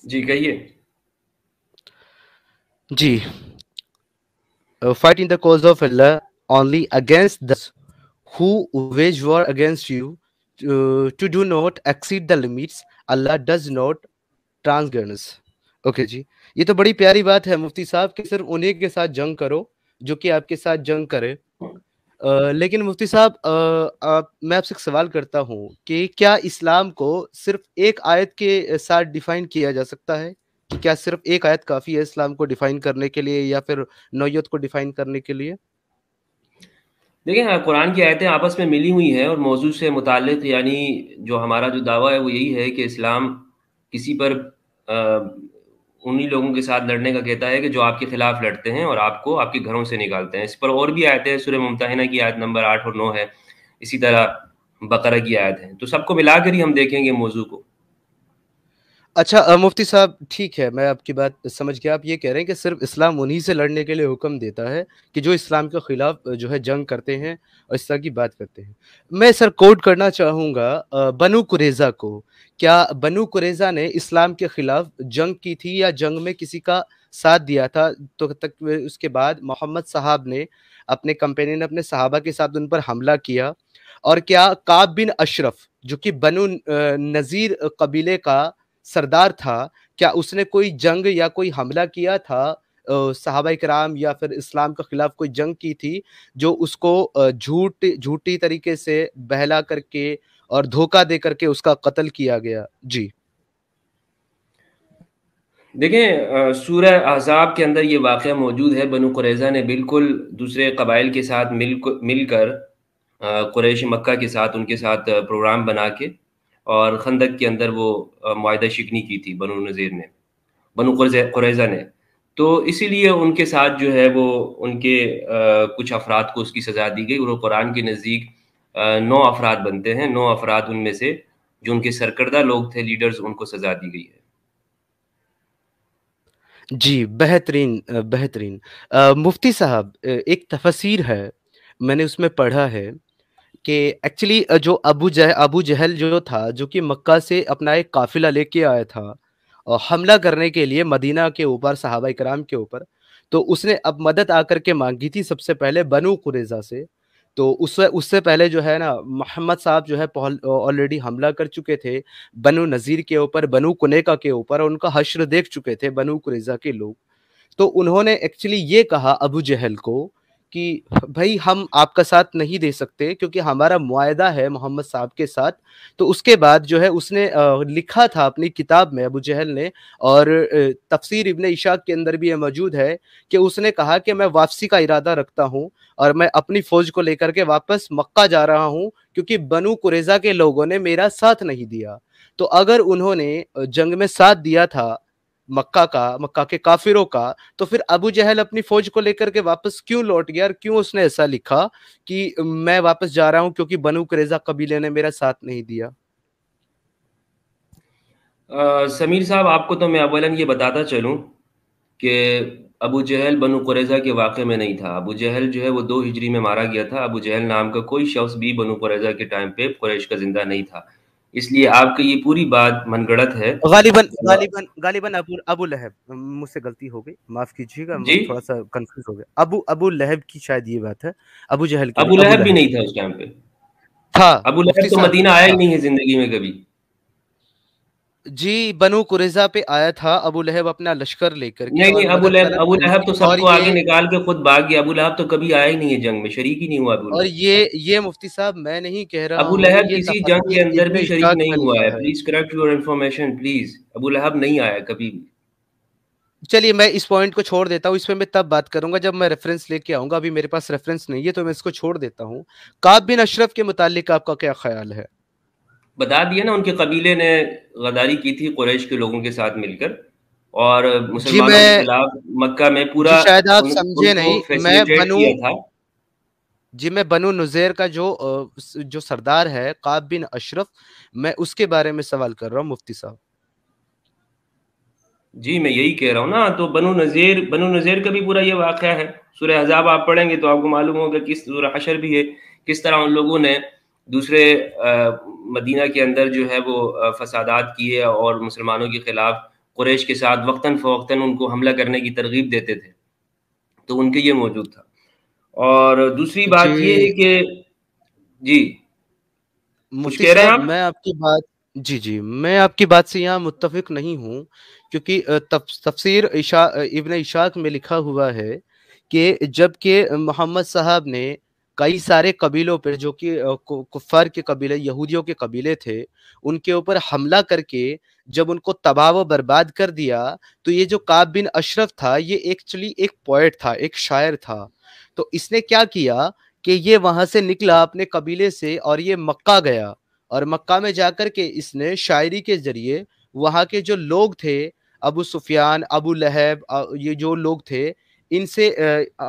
جی کہیے. جی fight in the cause of Allah only against those who wage war against you to do not exceed the limits. Allah does not transgress. Okay جی، یہ تو بڑی پیاری بات ہے مفتی صاحب کہ صرف انہیں کے ساتھ جنگ کرو جو کہ آپ کے ساتھ جنگ کرے. لیکن مفتی صاحب میں آپ سے ایک سوال کرتا ہوں کہ کیا اسلام کو صرف ایک آیت کے ساتھ ڈیفائن کیا جا سکتا ہے؟ کہ کیا صرف ایک آیت کافی ہے اسلام کو ڈیفائن کرنے کے لیے یا پھر نوعیت کو ڈیفائن کرنے کے لیے؟ دیکھیں قرآن کی آیتیں آپس میں ملی ہوئی ہیں اور موضوع سے متعلق یعنی جو ہمارا جو دعویٰ ہے وہ یہی ہے کہ اسلام کسی پر انہی لوگوں کے ساتھ لڑنے کا کہتا ہے کہ جو آپ کے خلاف لڑتے ہیں اور آپ کو آپ کے گھروں سے نکالتے ہیں. اس پر اور بھی آیتیں ہیں، سورہ ممتحنہ کی آیت نمبر 8 اور 9 ہے، اسی طرح بقرہ کی آیت ہے. تو سب کو ملا کر ہی ہم دیکھیں گے موضوع کو. اچھا مفتی صاحب ٹھیک ہے، میں آپ کی بات سمجھ گیا. آپ یہ کہہ رہے ہیں کہ صرف اسلام انہی سے لڑنے کے لیے حکم دیتا ہے کہ جو اسلام کے خلاف جو ہے جنگ کرتے ہیں اور اس طرح کی بات کرتے ہیں. میں سر کوٹ کرنا چاہوں گا بنو قریظہ کو. کیا بنو قریظہ نے اسلام کے خلاف جنگ کی تھی یا جنگ میں کسی کا ساتھ دیا تھا؟ تو تک اس کے بعد محمد صاحب نے اپنے کمپینین نے اپنے صحابہ کے ساتھ ان پر حملہ کیا. اور کیا کعب بن اشرف جو کہ بنو نذیر قبیلے کا سردار تھا، کیا اس نے کوئی جنگ یا کوئی حملہ کیا تھا صحابہ کرام یا پھر اسلام کے خلاف کوئی جنگ کی تھی جو اس کو جھوٹی طریقے سے بہلا کر کے اور دھوکہ دے کر کے اس کا قتل کیا گیا؟ جی دیکھیں سورہ احزاب کے اندر یہ واقعہ موجود ہے. بنو قریظہ نے بالکل دوسرے قبائل کے ساتھ مل کر قریش مکہ کے ساتھ ان کے ساتھ پروگرام بنا کے اور خندق کے اندر وہ معاہدہ شکنی کی تھی بنو نذیر نے، بنو قریظہ نے. تو اسی لیے ان کے ساتھ جو ہے وہ ان کے کچھ افراد کو اس کی سزا دی گئی اور وہ قرآن کے نزدیک 9 افراد بنتے ہیں. 9 افراد ان میں سے جو ان کے سرکردہ لوگ تھے، لیڈرز، ان کو سزا دی گئی ہے. جی بہترین بہترین. مفتی صاحب ایک تفسیر ہے، میں نے اس میں پڑھا ہے کہ ایکچولی جو ابو جہل جو تھا جو کہ مکہ سے اپنا ایک قافلہ لے کے آیا تھا اور حملہ کرنے کے لیے مدینہ کے اوپر صحابہ کرام کے اوپر، تو اس نے اب مدد آ کر کے مانگی تھی سب سے پہلے بنو قریظہ سے. تو اس سے پہلے جو ہے نا محمد صاحب جو ہے آلریڈی حملہ کر چکے تھے بنو نذیر کے اوپر، بنو قنیقہ کے اوپر، اور ان کا حشر دیکھ چکے تھے بنو قریظہ کے لوگ. تو انہوں نے ایکچولی یہ کہا ابو جہل کو کہ بھائی ہم آپ کا ساتھ نہیں دے سکتے کیونکہ ہمارا معاہدہ ہے محمد صاحب کے ساتھ. تو اس کے بعد جو ہے اس نے لکھا تھا اپنی کتاب میں ابو جہل نے، اور تفسیر ابن اشاق کے اندر بھی یہ موجود ہے کہ اس نے کہا کہ میں واپسی کا ارادہ رکھتا ہوں اور میں اپنی فوج کو لے کر کے واپس مکہ جا رہا ہوں کیونکہ بنو قریظہ کے لوگوں نے میرا ساتھ نہیں دیا. تو اگر انہوں نے جنگ میں ساتھ دیا تھا مکہ کے کافروں کا، تو پھر ابو جہل اپنی فوج کو لے کر کے واپس کیوں لوٹ گیا اور کیوں اس نے ایسا لکھا کہ میں واپس جا رہا ہوں کیونکہ بنو قریظہ قبیلے نے میرا ساتھ نہیں دیا؟ سمیر صاحب، آپ کو تو میں اولاً یہ بتاتا چلوں کہ ابو جہل بنو قریظہ کے واقعے میں نہیں تھا. ابو جہل جو ہے وہ 2 ہجری میں مارا گیا تھا. ابو جہل نام کا کوئی شخص بھی بنو قریظہ کے ٹائم پہ قریش کا زندہ نہیں تھا. اس لیے آپ کی یہ پوری بات من گڑت ہے. غالباً ابو لہب، مجھ سے غلطی ہو گئی، معاف کیجیے گا، میں جی، تھوڑا سا کنفیوز ہو گیا. ابو لہب کی شاید یہ بات ہے، ابو جہل کی ابو نہیں، ابو لہب بھی لہب نہیں تھا اس ٹائم پہ. تھا. ابو مفتی لہب تو صاحب مدینہ آیا ہی تھا نہیں ہے زندگی میں کبھی. جی، بنو قریظہ پہ آیا تھا ابو لہب اپنا لشکر لے کر کے نہیں اور نہیں، مدد طلب ابو کری لہب تھی. تو سب کو آگے نکال کے خود بھاگ گیا. ابو لہب تو کبھی آیا ہی نہیں ہے جنگ میں، شریک ہی نہیں ہوا ابو اور لہب. یہ مفتی صاحب میں نہیں کہہ رہا ابو ہوں، لہب یہ کسی جنگ کے تفسیر اندر ابن بھی شریک اشاق میں نہیں ہوا لکھا ہے. ہے. Please correct your information please. Abu Lahab نہیں آیا کبھی بھی. چلیے میں اس پوائنٹ کو چھوڑ دیتا ہوں، اس پہ میں تب بات کروں گا جب میں ریفرنس لے کے آؤں گا. ابھی میرے پاس ریفرنس نہیں ہے تو میں اس کو چھوڑ دیتا ہوں. کعب بن اشرف کے متعلق آپ کا کیا خیال ہے؟ بتا دیا نا، ان کے قبیلے نے غداری کی تھی قریش کے لوگوں کے ساتھ مل کر اور جی مسلمانوں کے میں خلاف مکہ میں جی پورا شاید آپ ان سمجھے کو نہیں. فیسیلیٹیٹ کیا تھا. میں بنو نذیر کا جو سردار ہے کعب بن اشرف، میں اس کے بارے میں سوال کر رہا ہوں مفتی صاحب. جی میں یہی کہہ رہا ہوں نا. تو بنو نذیر کا بھی پورا یہ واقعہ ہے. سورہ احزاب آپ پڑھیں گے تو آپ کو معلوم ہوگا کس سورہ حشر بھی ہے، کس طرح ان لوگوں نے دوسرے مدینہ کے اندر جو ہے وہ فسادات کیے اور مسلمانوں کے خلاف قریش کے ساتھ وقتاً فوقتاً ان کو حملہ کرنے کی ترغیب دیتے تھے، تو ان کے یہ موجود تھا۔ اور دوسری بات یہ ہے جی کہ جی کچھ مفتی کہہ رہے ہیں صاحب، آپ؟ میں آپ کی بات جی میں آپ کی بات سے یہاں متفق نہیں ہوں، کیونکہ تفسیر ابن اشاق میں لکھا ہوا ہے کہ جب کہ محمد صاحب نے کئی سارے قبیلوں پر، جو کہ کفار کے قبیلے، یہودیوں کے قبیلے تھے، ان کے اوپر حملہ کر کے جب ان کو تباہ و برباد کر دیا، تو یہ جو کعب بن اشرف تھا، یہ ایکچولی ایک پوئٹ تھا، ایک شاعر تھا۔ تو اس نے کیا کیا کہ یہ وہاں سے نکلا اپنے قبیلے سے اور یہ مکہ گیا، اور مکہ میں جا کر کے اس نے شاعری کے ذریعے وہاں کے جو لوگ تھے، ابو سفیان، ابو لہب، یہ جو لوگ تھے، ان سے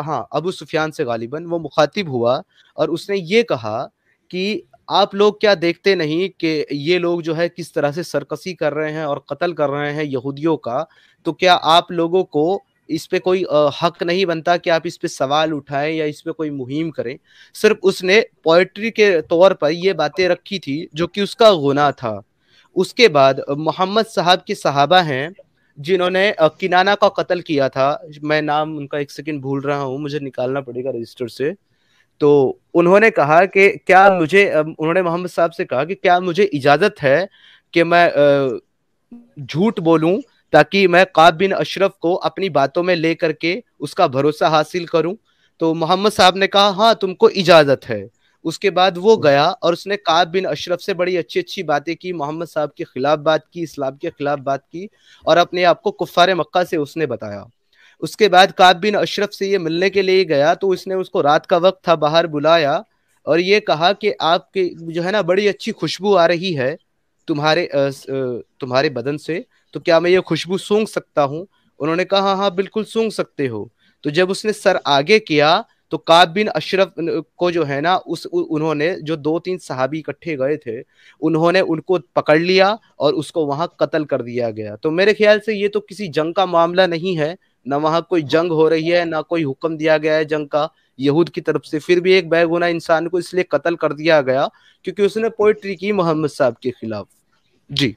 ہاں ابو سفیان سے غالباً وہ مخاطب ہوا، اور اس نے یہ کہا کہ آپ لوگ کیا دیکھتے نہیں کہ یہ لوگ جو ہے کس طرح سے سرکشی کر رہے ہیں اور قتل کر رہے ہیں یہودیوں کا، تو کیا آپ لوگوں کو اس پہ کوئی حق نہیں بنتا کہ آپ اس پہ سوال اٹھائیں یا اس پہ کوئی مہم کریں؟ صرف اس نے پوئٹری کے طور پر یہ باتیں رکھی تھی جو کہ اس کا گناہ تھا۔ اس کے بعد محمد صاحب کے صحابہ ہیں جنہوں نے کنانہ کا قتل کیا تھا، میں نام ان کا ایک سیکنڈ بھول رہا ہوں، مجھے نکالنا پڑے گا رجسٹر سے۔ تو انہوں نے کہا کہ کیا مجھے انہوں نے محمد صاحب سے کہا کہ کیا مجھے اجازت ہے کہ میں جھوٹ بولوں تاکہ میں کعب بن اشرف کو اپنی باتوں میں لے کر کے اس کا بھروسہ حاصل کروں؟ تو محمد صاحب نے کہا ہاں تم کو اجازت ہے۔ اس کے بعد وہ گیا اور اس نے کعب بن اشرف سے بڑی اچھی اچھی باتیں کی، محمد صاحب کے خلاف بات کی، اسلام کے خلاف بات کی، اور اپنے آپ کو کفار مکہ سے اس نے بتایا۔ اس کے بعد کعب بن اشرف سے یہ ملنے کے لیے گیا، تو اس نے اس کو رات کا وقت تھا باہر بلایا اور یہ کہا کہ آپ کے جو ہے نا بڑی اچھی خوشبو آ رہی ہے تمہارے بدن سے، تو کیا میں یہ خوشبو سونگھ سکتا ہوں؟ انہوں نے کہا ہاں ہاں بالکل سونگھ سکتے ہو۔ تو جب اس نے سر آگے کیا تو کعب بن اشرف کو جو ہے نا انہوں نے، جو 2-3 صحابی اکٹھے گئے تھے، انہوں نے ان کو پکڑ لیا اور اس کو وہاں قتل کر دیا گیا۔ تو میرے خیال سے یہ تو کسی جنگ کا معاملہ نہیں ہے، نہ وہاں کوئی جنگ ہو رہی ہے، نہ کوئی حکم دیا گیا ہے جنگ کا یہود کی طرف سے، پھر بھی ایک بے گناہ انسان کو اس لیے قتل کر دیا گیا کیونکہ اس نے پوئٹری کی محمد صاحب کے خلاف۔ جی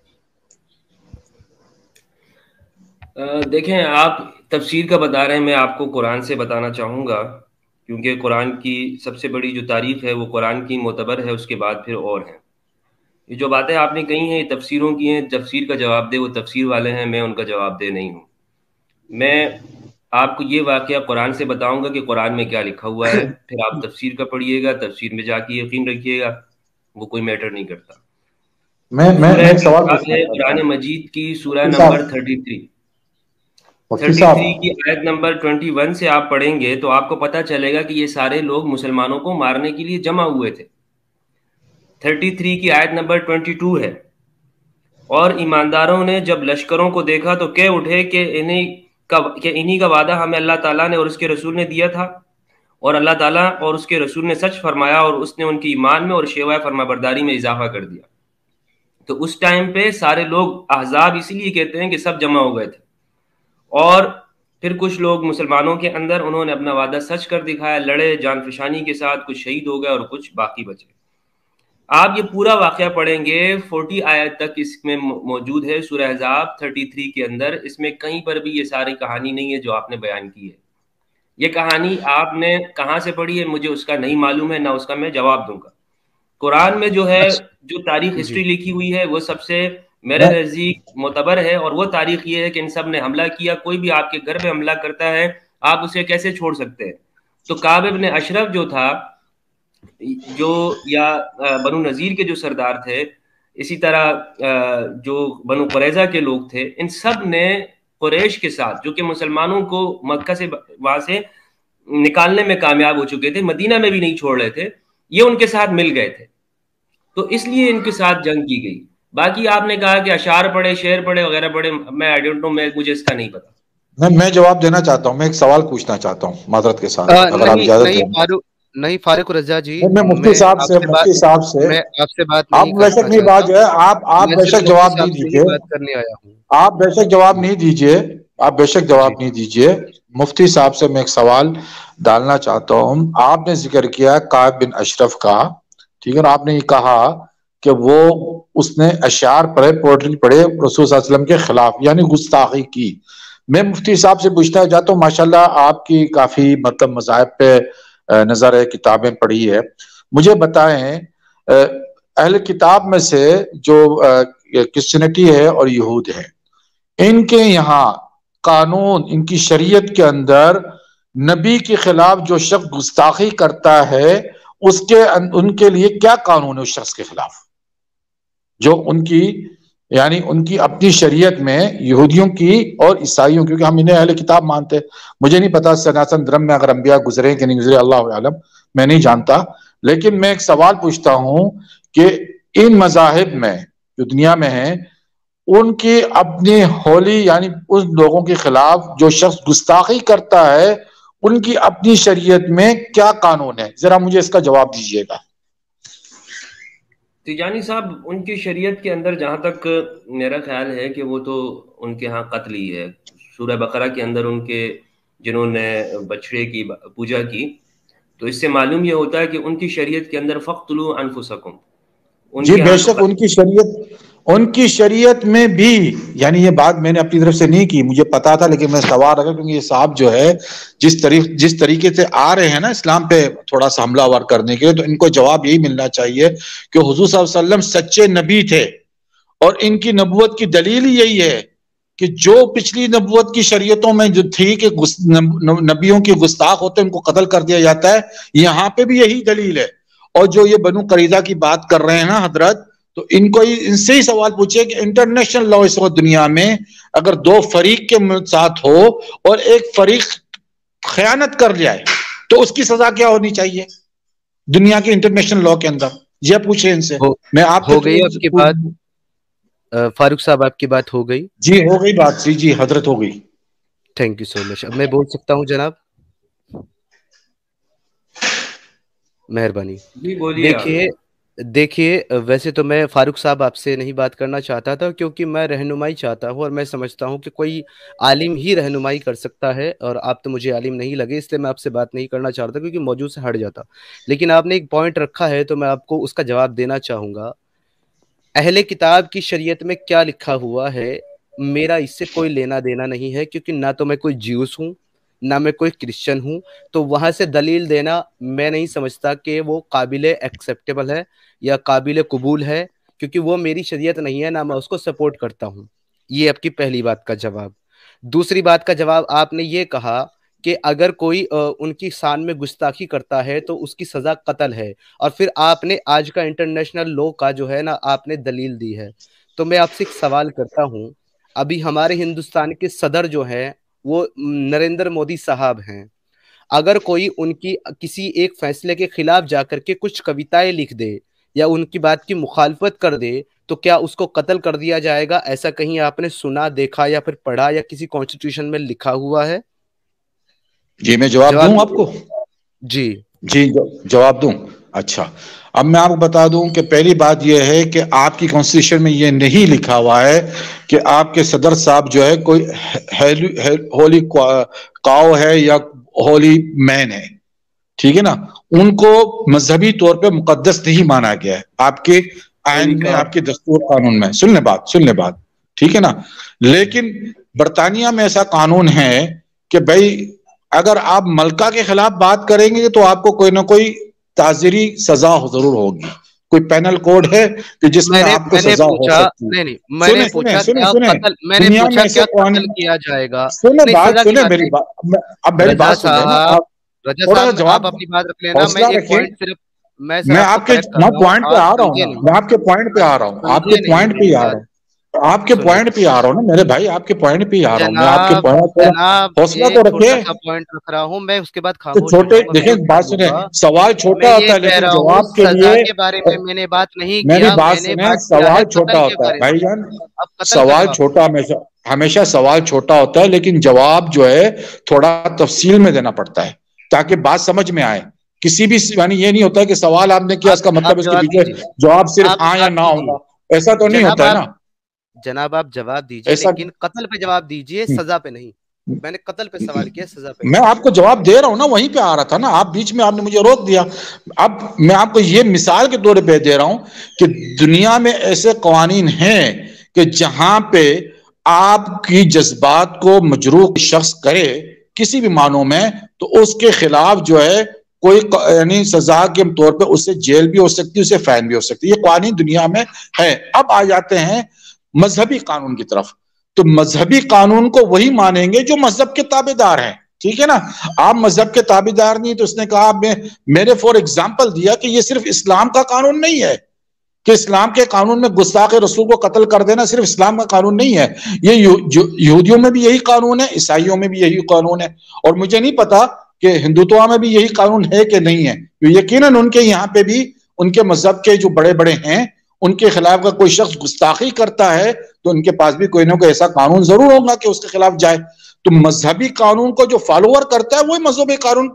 دیکھیں، آپ تفسیر کا بتا رہے ہیں، میں آپ کو قرآن سے بتانا چاہوں گا، کیونکہ قرآن کی سب سے بڑی جو تاریخ ہے وہ قرآن کی معتبر ہے، اس کے بعد پھر اور ہیں۔ یہ جو باتیں آپ نے کہی ہیں یہ تفسیروں کی ہیں، تفسیر کا جواب دے وہ تفسیر والے ہیں، میں ان کا جواب دے نہیں ہوں۔ میں آپ کو یہ واقعہ قرآن سے بتاؤں گا کہ قرآن میں کیا لکھا ہوا ہے، پھر آپ تفسیر کا پڑھیے گا، تفسیر میں جا کے یقین رکھیے گا، وہ کوئی میٹر نہیں کرتا۔ سورہ ایک سوال احزاب پوچھنا ہے چاہتا قرآن ہوں مجید کی سورہ مفتی صاحب، نمبر 33 مفتی صاحب 33 کی آیت نمبر 21 سے آپ پڑھیں گے تو آپ کو پتہ چلے گا کہ یہ سارے لوگ مسلمانوں کو مارنے کے لیے جمع ہوئے تھے۔ 33 کی آیت نمبر 22 ہے، اور ایمانداروں نے جب لشکروں کو دیکھا تو کہہ اٹھے کہ انہی کا وعدہ ہمیں اللہ تعالیٰ نے اور اس کے رسول نے دیا تھا، اور اللہ تعالیٰ اور اس کے رسول نے سچ فرمایا، اور اس نے ان کی ایمان میں اور شیوہ فرما برداری میں اضافہ کر دیا۔ تو اس ٹائم پہ سارے لوگ احزاب اسی لیے کہتے ہیں کہ سب جمع ہو گئے تھے، اور پھر کچھ لوگ مسلمانوں کے اندر انہوں نے اپنا وعدہ سچ کر دکھایا، لڑے جان فشانی کے ساتھ، کچھ شہید ہو گئے اور کچھ باقی بچے۔ آپ یہ پورا واقعہ پڑھیں گے 40 آیت تک اس میں موجود ہے سورہ احزاب 33 کے اندر، اس میں کہیں پر بھی یہ ساری کہانی نہیں ہے جو آپ نے بیان کی ہے۔ یہ کہانی آپ نے کہاں سے پڑھی ہے مجھے اس کا نہیں معلوم ہے، نہ اس کا میں جواب دوں گا۔ قرآن میں جو ہے جو تاریخ جی ہسٹری لکھی ہوئی ہے وہ سب سے میرے میں نزدیک معتبر ہے، اور وہ تاریخ یہ ہے کہ ان سب نے حملہ کیا۔ کوئی بھی آپ کے گھر پہ حملہ کرتا ہے آپ اسے کیسے چھوڑ سکتے ہیں؟ تو کعب بن اشرف جو تھا، جو یا بنو نذیر کے جو سردار تھے، اسی طرح جو بنو قریظہ کے لوگ تھے، ان سب نے قریش کے ساتھ، جو کہ مسلمانوں کو مکہ سے وہاں سے نکالنے میں کامیاب ہو چکے تھے، مدینہ میں بھی نہیں چھوڑ رہے تھے، یہ ان کے ساتھ مل گئے تھے، تو اس لیے ان کے ساتھ جنگ کی گئی۔ باقی آپ نے کہا کہ اشعار پڑھے، شعر پڑھے وغیرہ پڑھے، میں آئی ڈونٹ نو، مجھے اس کا نہیں پتا۔ میں جواب دینا چاہتا ہوں، میں ایک سوال پوچھنا چاہتا ہوں معذرت کے ساتھ اگر آپ نہیں اجازت نہیں دیں۔ فاروق رضا جی، میں مفتی میں صاحب آپ سے سے میں آپ سے بات آپ نہیں بے شک کرنا نہیں چاہتا، بات جو ہے آپ میں بے صرف شک مفتی جواب نہیں صاحب سے ہی دیجیے، بات کرنے آیا ہوں۔ آپ بے شک جواب نہیں دیجیے، آپ بے شک جی جواب نہیں دیجیے۔ مفتی صاحب سے میں ایک سوال ڈالنا چاہتا ہوں۔ آپ نے ذکر کیا کعب بن اشرف کا، ٹھیک ہے، اور آپ نے یہ کہا کہ وہ اس نے اشعار پڑھے، پوئٹری پڑھے رسول صلی اللہ علیہ وسلم کے خلاف، یعنی گستاخی کی. میں مفتی صاحب سے پوچھنا چاہتا ہوں، ماشاءاللہ آپ کی کافی مطلب مذاہب پہ نظر ہے، کتابیں پڑھی ہے، مجھے بتائیں اہل کتاب میں سے جو کرسچینٹی ہے اور یہود ہے، ان کے یہاں قانون، ان کی شریعت کے اندر نبی کے خلاف جو شخص گستاخی کرتا ہے ان کے لیے کیا قانون ہے اس شخص کے خلاف؟ جو ان کی یعنی ان کی اپنی شریعت میں، یہودیوں کی اور عیسائیوں، کیونکہ ہم انہیں اہل کتاب مانتے ہیں. مجھے نہیں پتا سناسن دھرم میں اگر انبیاء گزرے کہ نہیں گزرے، اللہ عالم، میں نہیں جانتا. لیکن میں ایک سوال پوچھتا ہوں کہ ان مذاہب میں جو دنیا میں ہیں، ان کی اپنی ہولی یعنی ان لوگوں کے خلاف جو شخص گستاخی کرتا ہے، ان کی اپنی شریعت میں کیا قانون ہے؟ ذرا مجھے اس کا جواب دیجیے گا. تیجانی صاحب، ان کی شریعت کے اندر جہاں تک میرا خیال ہے کہ وہ تو ان کے ہاں قتل ہی ہے. سورہ بقرہ کے اندر ان کے جنہوں نے بچڑے کی پوجا کی، تو اس سے معلوم یہ ہوتا ہے کہ ان کی شریعت کے اندر فقتلوا انفسکم، جی بے شک ان کی شریعت میں بھی، یعنی یہ بات میں نے اپنی طرف سے نہیں کی، مجھے پتا تھا لیکن میں سوال رکھا کیونکہ یہ صاحب جو ہے جس طریقے سے آ رہے ہیں نا اسلام پہ تھوڑا سا حملہ آور کرنے کے لیے، تو ان کو جواب یہی ملنا چاہیے کہ حضور صلی اللہ علیہ وسلم سچے نبی تھے، اور ان کی نبوت کی دلیل یہی ہے کہ جو پچھلی نبوت کی شریعتوں میں جو تھی کہ نبیوں کے گستاخ ہوتے ہیں ان کو قتل کر دیا جاتا ہے، یہاں پہ بھی یہی دلیل ہے. اور جو یہ بنو قریظہ کی بات کر رہے ہیں نا حضرت، تو ان سے ہی سوال پوچھے کہ انٹرنیشنل لا اس وقت دنیا میں اگر دو فریق کے ساتھ ہو اور ایک فریق خیانت کر جائے تو اس کی سزا کیا ہونی چاہیے دنیا کے انٹرنیشنل لا کے اندر؟ یہ پوچھے ان سے. میں آپ ہو گئی آپ کی بات فاروق صاحب، آپ کی بات ہو گئی؟ جی ہو گئی بات. جی حضرت ہو گئی. تھینک یو سو مچ. اب میں بول سکتا ہوں جناب؟ مہربانی. جی بولیے. دیکھیے ویسے تو میں فاروق صاحب آپ سے نہیں بات کرنا چاہتا تھا، کیونکہ میں رہنمائی چاہتا ہوں، اور میں سمجھتا ہوں کہ کوئی عالم ہی رہنمائی کر سکتا ہے، اور آپ تو مجھے عالم نہیں لگے، اس لیے میں آپ سے بات نہیں کرنا چاہتا کیونکہ موضوع سے ہٹ جاتا. لیکن آپ نے ایک پوائنٹ رکھا ہے تو میں آپ کو اس کا جواب دینا چاہوں گا. اہل کتاب کی شریعت میں کیا لکھا ہوا ہے میرا اس سے کوئی لینا دینا نہیں ہے، کیونکہ نہ تو میں کوئی جیوس ہوں نہ میں کوئی کرسچن ہوں، تو وہاں سے دلیل دینا میں نہیں سمجھتا کہ وہ قابل ایکسیپٹیبل ہے یا قابل قبول ہے، کیونکہ وہ میری شریعت نہیں ہے، نہ میں اس کو سپورٹ کرتا ہوں. یہ آپ کی پہلی بات کا جواب. دوسری بات کا جواب، آپ نے یہ کہا کہ اگر کوئی ان کی شان میں گستاخی کرتا ہے تو اس کی سزا قتل ہے، اور پھر آپ نے آج کا انٹرنیشنل لا کا جو ہے نا آپ نے دلیل دی ہے. تو میں آپ سے ایک سوال کرتا ہوں، ابھی ہمارے ہندوستان کے صدر جو ہیں وہ نریندر مودی صاحب ہیں. اگر کوئی ان کی کسی ایک فیصلے کے خلاف جا کر کے کچھ کویتائیں لکھ دے یا ان کی بات کی مخالفت کر دے تو کیا اس کو قتل کر دیا جائے گا؟ ایسا کہیں آپ نے سنا، دیکھا یا پھر پڑھا یا کسی کانسٹیٹیوشن میں لکھا ہوا ہے؟ جی میں جواب دوں آپ کو. جی جواب دوں. اچھا، اب میں آپ کو بتا دوں کہ پہلی بات یہ ہے کہ آپ کی کانسٹیٹیوشن میں یہ نہیں لکھا ہوا ہے کہ آپ کے صدر صاحب جو ہے کوئی ہولی کاؤ ہے یا ہولی مین ہے. ٹھیک ہے نا، ان کو مذہبی طور پہ مقدس نہیں مانا گیا ہے آپ کے آئین میں، آپ کے دستور قانون میں. سن لے بات ٹھیک ہے نا. لیکن برطانیہ میں ایسا قانون ہے کہ بھائی اگر آپ ملکہ کے خلاف بات کریں گے تو آپ کو کوئی نہ کوئی تعزیری سزا ضرور ہوگی. کوئی پینل کوڈ ہے کہ جس میں آپ کو سزا ہو سکتی ہے. میں نے پوچھا دنیا میں ایسے قتل کیا جائے گا. سنیں میری بات، اب میری بات سن لیں نا. رجا صاحب آپ اپنی بات رکھ لینا، میں ایک پوائنٹ صرف میں آپ کے پوائنٹ پہ آ رہا ہوں نا، میں آپ کے پوائنٹ پہ آ رہا ہوں، آپ کے پوائنٹ پہ آ رہا ہوں، آپ کے پوائنٹ پہ آ رہا ہوں نا میرے بھائی، آپ کے پوائنٹ پہ آ رہا ہوں میں. آپ کے پوائنٹ حوصلہ تو رکھے. پوائنٹ رکھ رہا ہوں میں، اس کے بعد خاموش چھوٹے دیکھیں بات سنیں، سوال چھوٹا ہوتا ہے لیکن جواب کے لیے کے بارے میں میں نے بات نہیں کیا. میری بات سنیں، سوال چھوٹا ہوتا ہے بھائی جان، سوال چھوٹا ہمیشہ سوال چھوٹا ہوتا ہے، لیکن جواب جو ہے تھوڑا تفصیل میں دینا پڑتا ہے تاکہ بات سمجھ میں آئے. کسی بھی یعنی یہ نہیں ہوتا کہ سوال آپ نے کیا اس کا مطلب اس کے پیچھے جواب صرف ہاں یا نہ ہونا، ایسا تو نہیں ہوتا ہے نا. جناب آپ جواب دیجئے، لیکن قتل پہ جواب دیجئے، سزا پہ نہیں. میں نے قتل پہ سوال کیا، سزا پہ. میں آپ کو جواب دے رہا ہوں نا، وہیں پہ آ رہا تھا نا، آپ بیچ میں آپ نے مجھے روک دیا. اب میں آپ کو یہ مثال کے طور پہ دے رہا ہوں کہ دنیا میں ایسے قوانین ہیں کہ جہاں پہ آپ کی جذبات کو مجروح شخص کرے کسی بھی معنوں میں، تو اس کے خلاف جو ہے کوئی یعنی سزا کے طور پہ اس سے جیل بھی ہو سکتی ہے، اس سے فائن بھی ہو سکتی ہے. یہ قوانین دنیا میں ہے. اب آ جاتے ہیں مذہبی قانون کی طرف. تو مذہبی قانون کو وہی مانیں گے جو مذہب کے تابع دار ہیں. ٹھیک ہے نا؟ آپ مذہب کے تابع دار نہیں، تو اس نے کہا میں نے فور ایگزامپل دیا کہ یہ صرف اسلام کا قانون نہیں ہے، کہ اسلام کے قانون میں گستاخ رسول کو قتل کر دینا صرف اسلام کا قانون نہیں ہے. یہ یہودیوں میں بھی یہی قانون ہے، عیسائیوں میں بھی یہی قانون ہے، اور مجھے نہیں پتا کہ ہندوتوا میں بھی یہی قانون ہے کہ نہیں ہے. یقیناً ان کے یہاں پہ بھی ان کے مذہب کے جو بڑے بڑے ہیں ان کے خلاف اگر کوئی شخص گستاخی کرتا ہے تو ان کے پاس بھی کوئی نہ کوئی ایسا قانون ضرور ہوگا کہ اس کے خلاف جائے. تو مذہبی قانون کو جو فالوور کرتا ہے وہی مذہبی قانون،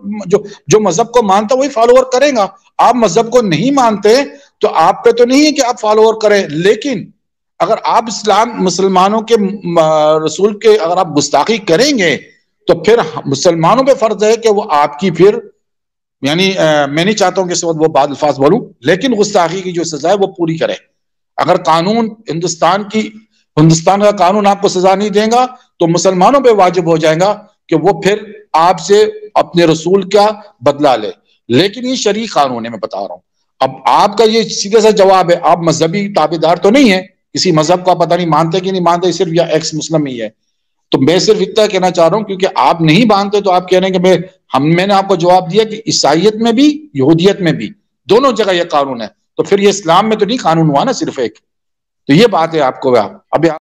جو مذہب کو مانتا ہے وہی فالوور کرے گا. آپ مذہب کو نہیں مانتے تو آپ پہ تو نہیں ہے کہ آپ فالوور کریں، لیکن اگر آپ مسلمانوں کے رسول کے اگر آپ گستاخی کریں گے تو پھر مسلمانوں پہ فرض ہے کہ وہ آپ کی پھر یعنی میں نہیں چاہتا ہوں کہ اس وقت وہ بعض الفاظ بولوں، لیکن گستاخی کی جو سزا ہے وہ پوری کرے. اگر قانون ہندوستان کا قانون آپ کو سزا نہیں دے گا تو مسلمانوں پہ واجب ہو جائے گا کہ وہ پھر آپ سے اپنے رسول کا بدلہ لے. لیکن یہ شرعی قانون ہے، میں بتا رہا ہوں. اب آپ کا یہ سیدھا سا جواب ہے، آپ مذہبی تابع دار تو نہیں ہے، کسی مذہب کو آپ پتہ نہیں مانتے کہ نہیں مانتے، صرف یا ایکس مسلم ہی ہے. تو میں صرف اتنا کہنا چاہ رہا ہوں کیونکہ آپ نہیں مانتے تو آپ کہہ رہے ہیں کہ میں نے آپ کو جواب دیا کہ عیسائیت میں بھی یہودیت میں بھی دونوں جگہ یہ قانون ہے، تو پھر یہ اسلام میں تو نہیں قانون ہوا نا صرف ایک. تو یہ بات ہے آپ کو ابھی